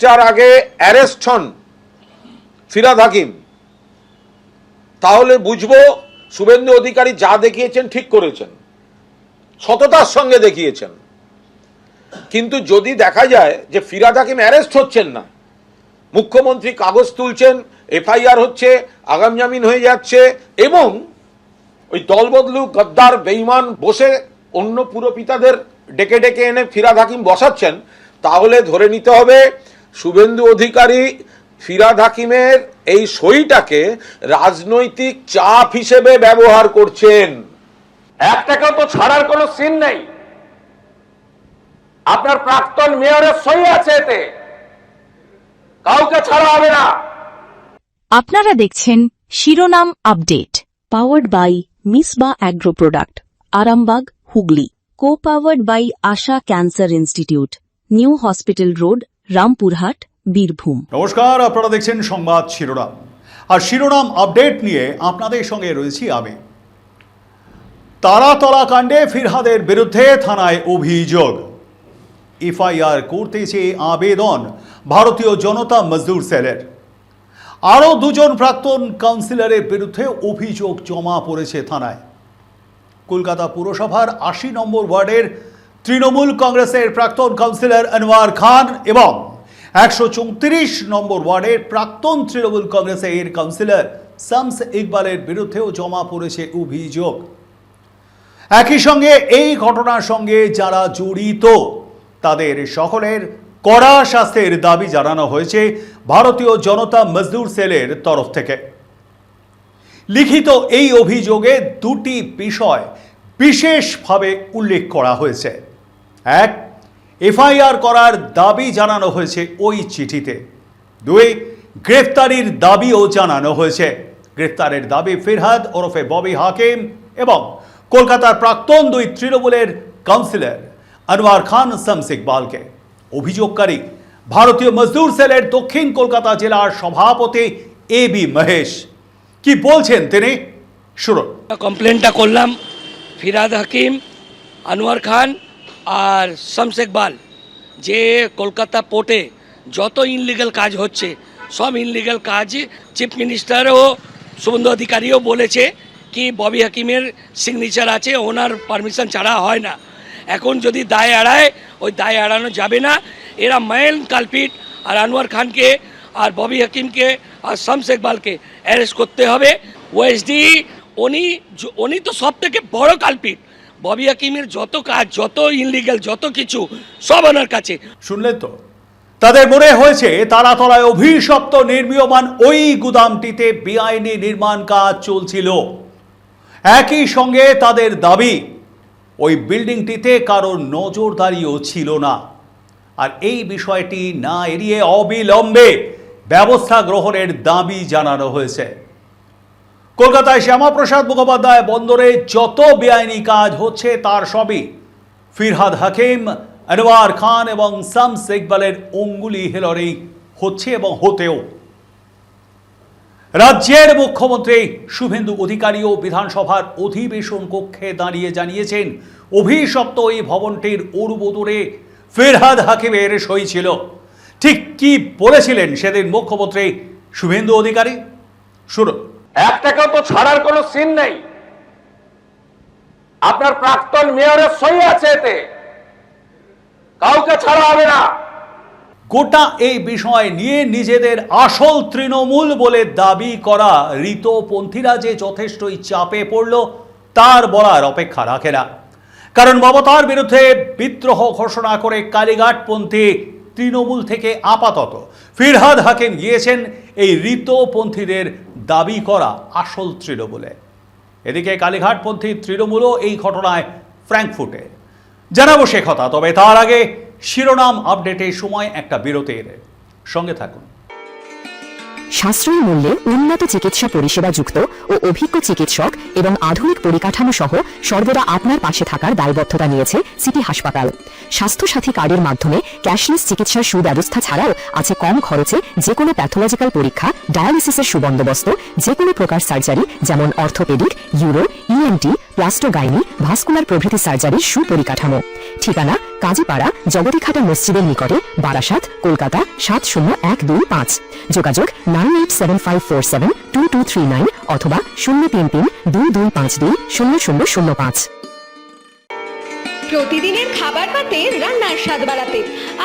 যার আগে অ্যারেস্ট হন ফিরহাদ হাকিম, তাহলে বুঝবো শুভেন্দু অধিকারী যা দেখিয়েছেন ঠিক করেছেন, সততার সঙ্গে দেখিয়েছেন। কিন্তু যদি দেখা যায় যে ফিরহাদ হাকিম অ্যারেস্ট হচ্ছেন না, মুখ্যমন্ত্রী কাগজ তুলছেন, এফআইআর হচ্ছে, আগাম জামিন হয়ে যাচ্ছে, এবং ওই দলবদলু গদ্দার বেঈমান বসে অন্য পুরপিতাদের ডেকে ডেকে এনে ফিরহাদ হাকিম বসাচ্ছেন, তাহলে ধরে নিতে হবে শুভেন্দু অধিকারী ফিরহাদ হাকিমের এই সইটাকে রাজনৈতিক চাপ হিসেবে ব্যবহার করছেন। একটাকেও তো ছাড়ার কোনো সিন নেই। আপনার প্রাক্তন মেয়রের সই আছে, এতে কাউকে ছাড়া হবে না। আপনারা দেখছেন শিরোনাম update, powered by Misba agro product, Arambagh, Hooghly. Co powered by Asha cancer institute, new hospital road, Rampurhat, Birbhum. নমস্কার, আপনারা দেখছেন সংবাদ শিরোনাম। আর শিরোনাম আপডেট নিয়ে আপনাদের সঙ্গে রয়েছি আমি। তারাতলা কাণ্ডে ফিরহাদের বিরুদ্ধে থানায় অভিযোগ, এফআইআর করতে চেয়ে আবেদন ভারতীয় জনতা মজদুর সেলের। আরও দুজন প্রাক্তন কাউন্সিলরের বিরুদ্ধে অভিযোগ জমা পড়েছে থানায়। কলকাতা পুরসভার ৮০ নম্বর ওয়ার্ডের তৃণমূল কংগ্রেসের প্রাক্তন কাউন্সিলর আনোয়ার খান এবং ১৩৪ নম্বর ওয়ার্ডের প্রাক্তন তৃণমূল কংগ্রেসের কাউন্সিলর শামস ইকবালের বিরুদ্ধেও জমা পড়েছে অভিযোগ। একই সঙ্গে এই ঘটনার সঙ্গে যারা জড়িত তাদের সকলের কড়া শাস্তির দাবি জানানো হয়েছে ভারতীয় জনতা মজদুর সেলের তরফ থেকে। লিখিত এই অভিযোগে দুটি বিষয় বিশেষভাবে উল্লেখ করা হয়েছে। এক, এফআইআর করার দাবি জানানো হয়েছে ওই চিঠিতে। দুই, গ্রেফতারির দাবিও জানানো হয়েছে। গ্রেফতারের দাবি ফিরহাদ ওরফে ববি হাকিম এবং কলকাতার প্রাক্তন দুই তৃণমূলের কাউন্সিলর আনোয়ার খান, শামস ইকবালকে। অভিযোগকারী ভারতীয় মজদুর সেলের দক্ষিণ কলকাতা জেলার সভাপতি এ বি মহেশ। কি বলছেন তিনি, শুনুন। কমপ্লেনটা করলাম ফিরহাদ হাকিম, আনোয়ার খান আর শামস ইকবাল, যে কলকাতা পোর্টে যত ইনলিগাল কাজ হচ্ছে সব ইনলিগাল কাজ চিফ মিনিস্টারও শুভেন্দু অধিকারীও বলেছে কি ববি হাকিমের সিগনেচার আছে, ওনার পারমিশন ছাড়া হয় না। এখন যদি দায় এড়ায়, ওই দায় এড়ানো যাবে না। এরা মেইন কালপিট, আর আনোয়ার খানকে আর ববি হাকিমকে আর শামস ইকবালকে অ্যারেস্ট করতে হবে। ওএসডি উনি তো সব থেকে বড় কালপিট। ববি হাকিমের যত কাজ, যত ইনলিগাল, যত কিছু সব ওনার কাছে। শুনলেন তো, তাদের মনে হয়েছে তারাতলায় অভিশপ্ত নির্মীয়মান ওই গুদামটিতে বেআইনি নির্মাণ কাজ চলছিল। একই সঙ্গে তাদের দাবি ওই বিল্ডিংটিতে কারোর নজরদারিও ছিল না। আর এই বিষয়টি না এড়িয়ে অবিলম্বে ব্যবস্থা গ্রহণের দাবি জানানো হয়েছে। কলকাতায় শ্যামাপ্রসাদ মুখোপাধ্যায় বন্দরে যত বেআইনি কাজ হচ্ছে তার সবই ফিরহাদ হাকিম, আনোয়ার খান এবং শামস ইকবালের অঙ্গুলি হেলরেই হচ্ছে এবং হতেও। রাজ্যের মুখ্যমন্ত্রী শুভেন্দু অধিকারীও বিধানসভার অধিবেশন কক্ষে দাঁড়িয়ে জানিয়েছেন অভিশপ্ত এই ভবনটির অনুমোদনে ফিরহাদ হাকিমের সই ছিল। ঠিক কি বলেছিলেন সেদিন মুখ্যমন্ত্রী শুভেন্দু অধিকারী, শুনুন। একটাকেও তো ছাড়ার কোনো সিন নেই। আপনার প্রাক্তন মেয়রের সই আছে, এতে কাউকে ছাড়া হবে না। গোটা এই বিষয় নিয়ে নিজেদের আসল তৃণমূল বলে দাবি করা ঋতপন্থীরা যে যথেষ্টই চাপে পড়ল তার বলার অপেক্ষা রাখে না। কারণ মমতার বিরুদ্ধে বিদ্রোহ ঘোষণা করে কালীঘাটপন্থী তৃণমূল থেকে আপাতত ফিরহাদ হাকিম গিয়েছেন এই ঋতপন্থীদের দাবি করা আসল তৃণমূলে। এদিকে কালীঘাটপন্থী তৃণমূলও এই ঘটনায় ফ্র্যাঙ্কফুটে। জানাবো সে কথা, তবে তার আগে শিরোনাম আপডেটের সময় একটা বিরতির সঙ্গে থাকুন। সাশ্রয়ী মূল্যে উন্নত চিকিৎসা পরিষেবা যুক্ত ও অভিজ্ঞ চিকিৎসক এবং আধুনিক পরিকাঠামো সহ সর্বদা আপনার পাশে থাকার দায়বদ্ধতা নিয়েছে সিটি হাসপাতাল। স্বাস্থ্যসাথী কার্ডের মাধ্যমে ক্যাশলেস চিকিৎসার সুব্যবস্থা ছাড়াও আছে কম খরচে যে কোনো প্যাথোলজিক্যাল পরীক্ষা, ডায়ালিসিসের সুবন্দোবস্ত, যে কোনো প্রকার সার্জারি যেমন অর্থোপেডিক, ইউরো, ইএনটি, প্লাস্টোগাইনি, ভাস্কুলার প্রভৃতি সার্জারির সুপরিকাঠামো। ঠিকানা কাজীপাড়া জগতীখাটা মসজিদের নিকটে, বারাসাত, কলকাতা ৭০১২৫। যোগাযোগ 9875472239 অথবা 03322520005। প্রতিদিনের খাবার পাতে রান্নার স্বাদ বাড়াতে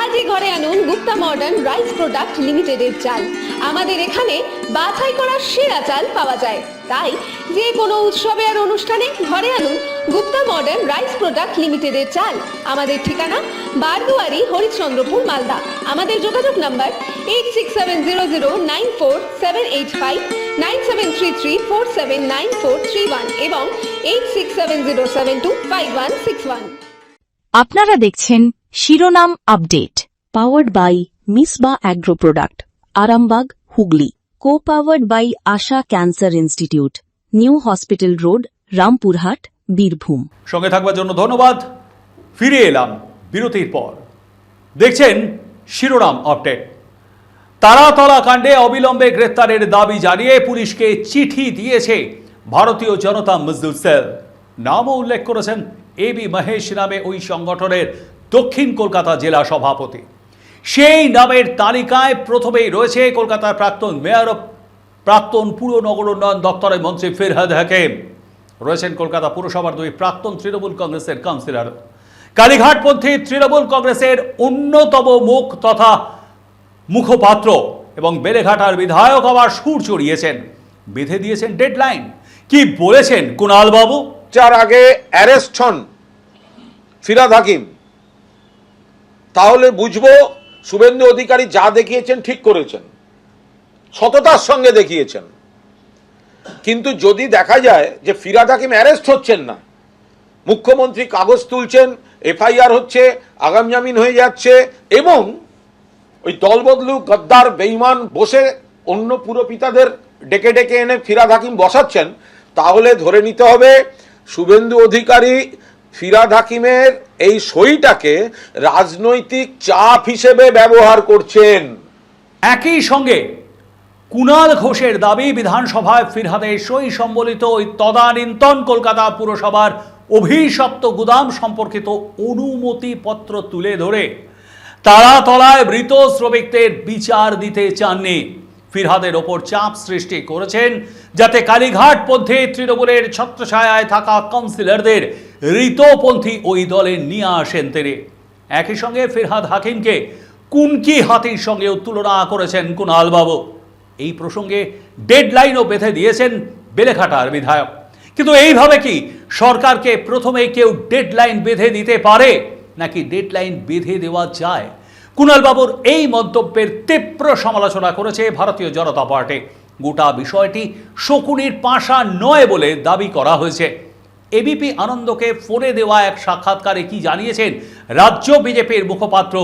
আজই ঘরে আনুন গুপ্তা মডার্ন রাইস প্রোডাক্ট লিমিটেডের চাল। আমাদের এখানে বাছাই করা সেরা চাল পাওয়া যায়, তাই যে কোনো উৎসবে আর অনুষ্ঠানে ঘরে আনুন গুপ্তা মডার্ন রাইস প্রোডাক্ট লিমিটেডের চাল। আমাদের ঠিকানা বারদুয়ারি, হরিশ্চন্দ্রপুর, মালদা। আমাদের যোগাযোগ নাম্বার 8670094785, 9733479431 এবং 8670725161। আপনারা দেখছেন শিরোনাম update, powered by Misba agro product, Arambagh, Hooghly. Co powered by Asha cancer institute, new hospital road, Rampurhat, Birbhum. সঙ্গে থাকবার জন্য ধন্যবাদ। ফিরে এলাম বিরতির পর। দেখছেন শিরোনাম আপডেট। তারাতলা কাণ্ডে অবিলম্বে গ্রেপ্তারের দাবি জানিয়ে পুলিশকে চিঠি দিয়েছে ভারতীয় জনতা মজদুর সেল। নামও উল্লেখ করেছেন এবি মহেশ নামে ওই সংগঠনের দক্ষিণ কলকাতা জেলা সভাপতি। সেই নামের তালিকায় প্রথমেই রয়েছে কলকাতার প্রাক্তন মেয়র ও প্রাক্তন পুর নগর উন্নয়ন দপ্তরের মন্ত্রী ফিরহাদ হাকিম। রয়েছেন কলকাতা পুরসভার 2 প্রাক্তন তৃণমূল কংগ্রেসের কাউন্সিলর। কালীঘাটপন্থী তৃণমূল কংগ্রেসের অন্যতম মুখ তথা মুখপাত্র এবং বেলেঘাটার বিধায়ক আবার সুর চড়িয়েছেন, বেঁধে দিয়েছেন ডেডলাইন। কি বলেছেন কুণাল বাবু? যার আগে অ্যারেস্ট হন ফিরহাদ হাকিম, তাহলে বুঝবো শুভেন্দু অধিকারী যা দেখিয়েছেন ঠিক করেছেন, সততার সঙ্গে দেখিয়েছেন। কিন্তু যদি দেখা যায় যে ফিরহাদ হাকিম অ্যারেস্ট হচ্ছেন না, মুখ্যমন্ত্রী কাগজ তুলছেন, এফআইআর হচ্ছে, আগাম জামিন হয়ে যাচ্ছে, এবং ওই দলবদলু গদ্দার বেঈমান বসে অন্য পুরপিতাদের ডেকে ডেকে এনে ফিরহাদ হাকিম বসাচ্ছেন, তাহলে ধরে নিতে হবে শুভেন্দু অধিকারী ফিরহাদ হাকিমের এই সইটাকে রাজনৈতিক চাপ হিসেবে ব্যবহার করছেন। একই সঙ্গে কুণাল ঘোষের দাবি, বিধানসভায় ফিরহাদের সই সম্বলিত ওই তদানীন্তন কলকাতা পুরসভার অভিশপ্ত গুদাম সম্পর্কিত অনুমতিপত্র তুলে ধরে তারাতলায় মৃত শ্রমিকদের বিচার দিতে চাননি। ফিরহাদের ওপর চাপ সৃষ্টি করেছেন যাতে কালীঘাটপন্থী তৃণমূলের ছত্রছায়ায় থাকা কাউন্সিলরদের ঋতপন্থী ওই দলে নিয়ে আসেন তিনি। একই সঙ্গে ফিরহাদ হাকিমকে কুনকি হাতির সঙ্গেও তুলনা করেছেন কুণাল বাবু। এই প্রসঙ্গে ডেডলাইনও বেঁধে দিয়েছেন বেলেঘাটার বিধায়ক। কিন্তু এইভাবে কি সরকারকে প্রথমে কেউ ডেডলাইন বেঁধে দিতে পারে, নাকি ডেডলাইন বেঁধে দেওয়া যায়? কুণাল বাবুর এই মন্তব্যের তীব্র সমালোচনা করেছে ভারতীয় জনতা পার্টি। গোটা বিষয়টি শকুনির পাশা নয় বলে দাবি করা হয়েছে। এবিপি আনন্দকে ফোনে দেওয়া এক সাক্ষাৎকারে কি জানিয়েছেন রাজ্য বিজেপির মুখপাত্র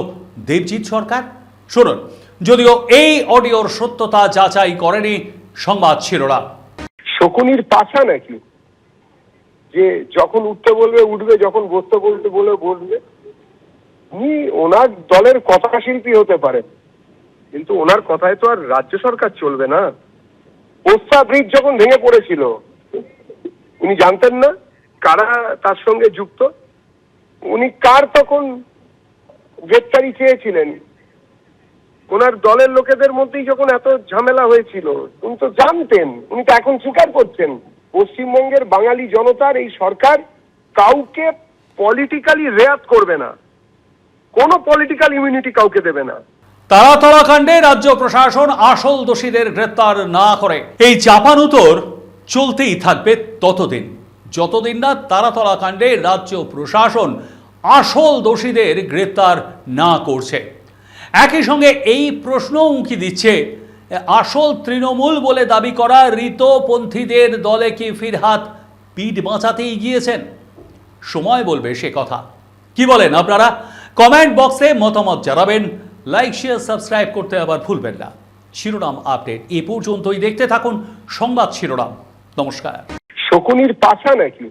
দেবজিৎ সরকার, শুনুন। যদিও এই অডিওর সত্যতা যাচাই করেনি সংবাদ শিরোনাম। শকুনির পাশা নাকি যে যখন উঠতে বলবে উঠবে, যখন বসতে বলতে বলে বসবে? উনি ওনার দলের কথা শিল্পী হতে পারেন, কিন্তু ওনার কথায় তো আর রাজ্য সরকার চলবে না। পোস্তা ব্রিজ যখন ভেঙে পড়েছিল, উনি জানতেন না কারা তার সঙ্গে যুক্ত? উনি কার তখন গ্রেপ্তারি চেয়েছিলেন? ওনার দলের লোকেদের মধ্যেই যখন এত ঝামেলা হয়েছিল, উনি তো জানতেন। উনি তো এখন স্বীকার করছেন পশ্চিমবঙ্গের বাঙালি জনতার এই সরকার কাউকে পলিটিক্যালি রেয়াত করবে না, কোনো পলিটিক্যাল ইমিউনিটি কাউকে দেবে না। তারাতলা কাণ্ডে রাজ্য প্রশাসন আসল দোষীদের গ্রেপ্তার না করে এই চাপানুতোর চলতেই থাকবে ততদিন, যতদিন না তারাতলা কাণ্ডে রাজ্য প্রশাসন আসল দোষীদের গ্রেপ্তার না করছে। একই সঙ্গে এই প্রশ্ন উঁকি দিচ্ছে, আসল তৃণমূল বলে দাবি করা ঋতপন্থীদের দলে কি ফিরহাদ পিঠ বাঁচাতেই গিয়েছেন? সময় বলবে সে কথা। কি বলেন আপনারা? কমেন্ট বক্সে মতামত জানাবেন। লাইক, শেয়ার, সাবস্ক্রাইব করতে আবার ভুলবেন না। শিরোনাম আপডেট এ পর্যন্তই। দেখতে থাকুন সংবাদ শিরোনাম। নমস্কার। শকুনির পাশা নাকি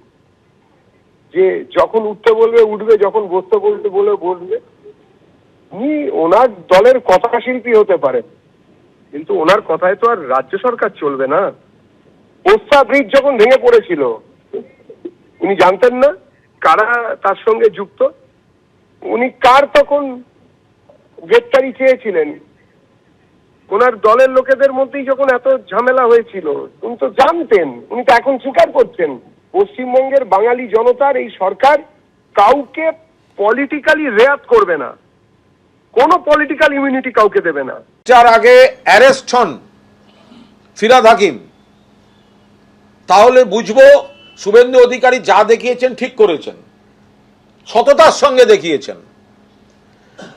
যে যখন উঠতে বলবে উঠবে, যখন বসতে বলতে বলে বসবে। উনি ওনার দলের কথা শিল্পী হতে পারেন, কিন্তু ওনার কথায় তো আর রাজ্য সরকার চলবে না। পোস্তা ব্রিজ যখন ভেঙে পড়েছিল, উনি জানতেন না কারা তার সঙ্গে যুক্ত? উনি কার তখন গ্রেপ্তারি চেয়েছিলেন? ওনার দলের লোকেদের মধ্যেই যখন এত ঝামেলা হয়েছিল, উনি তো জানতেন। উনি তো এখন স্বীকার করছেন পশ্চিমবঙ্গের বাঙালি জনতার এই সরকার কাউকে পলিটিক্যালি রেয়াত করবে না, কোনো পলিটিক্যাল ইমিউনিটি কাউকে দেবে না। যার আগে অ্যারেস্ট হন ফিরহাদ হাকিম, তাহলে বুঝবো শুভেন্দু অধিকারী যা দেখিয়েছেন ঠিক করেছেন, সততার সঙ্গে দেখিয়েছেন।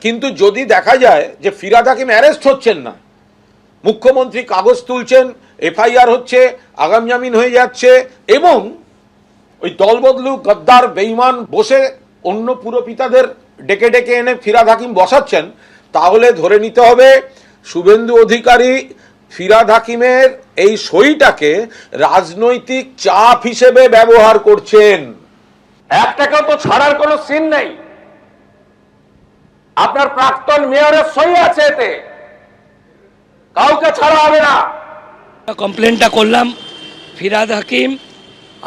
কিন্তু যদি দেখা যায় যে ফিরহাদ হাকিম অ্যারেস্ট হচ্ছেন না, মুখ্যমন্ত্রী কাগজ তুলছেন, এফআইআর হচ্ছে, আগাম জামিন হয়ে যাচ্ছে, এবং ওই দলবদলু গদ্দার বেঈমান বসে অন্য পুরপিতাদের ডেকে ডেকে এনে ফিরহাদ হাকিম বসাচ্ছেন, তাহলে ধরে নিতে হবে শুভেন্দু অধিকারী ফিরহাদ হাকিমের এই সইটাকে রাজনৈতিক চাপ হিসেবে ব্যবহার করছেন। একটাকেও তো ছাড়ার কোনো সিন নেই। আপনার প্রাক্তন মেয়রের সই আছে এতে, কাউকে ছাড়া হবে না। কমপ্লেনটা করলাম ফিরহাদ হাকিম,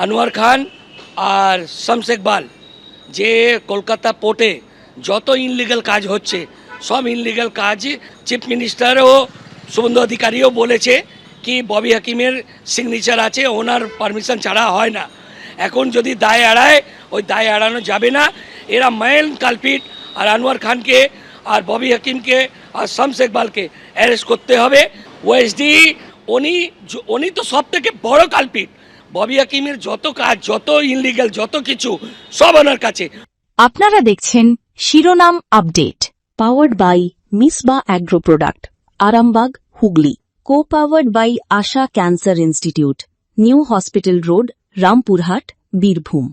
আনোয়ার খান আর শামস ইকবাল, যে কলকাতা পোর্টে যত ইনলিগাল কাজ হচ্ছে সব ইনলিগাল কাজ চিফ মিনিস্টারও শুভেন্দু অধিকারীও বলেছে কি ববি হাকিমের সিগনেচার আছে, ওনার পারমিশন ছাড়া হয় না। এখন যদি দায় এড়ায়, ওই দায় এড়ানো যাবে না। এরা মেইন কালপিট, আর আনোয়ার খানকে আর ববি হাকিমকে আর শামস ইকবালকে অ্যারেস্ট করতে হবে। ওএসডি উনি তো সব থেকে বড় কালপিট। ববি হাকিমের যত কাজ, যত ইনলিগাল, যত কিছু সব ওনার কাছে। আপনারা দেখছেন শিরোনাম update, powered by Misba agro product, Arambagh, Hooghly. Co powered by Asha cancer institute, new hospital road, Rampurhat, Birbhum.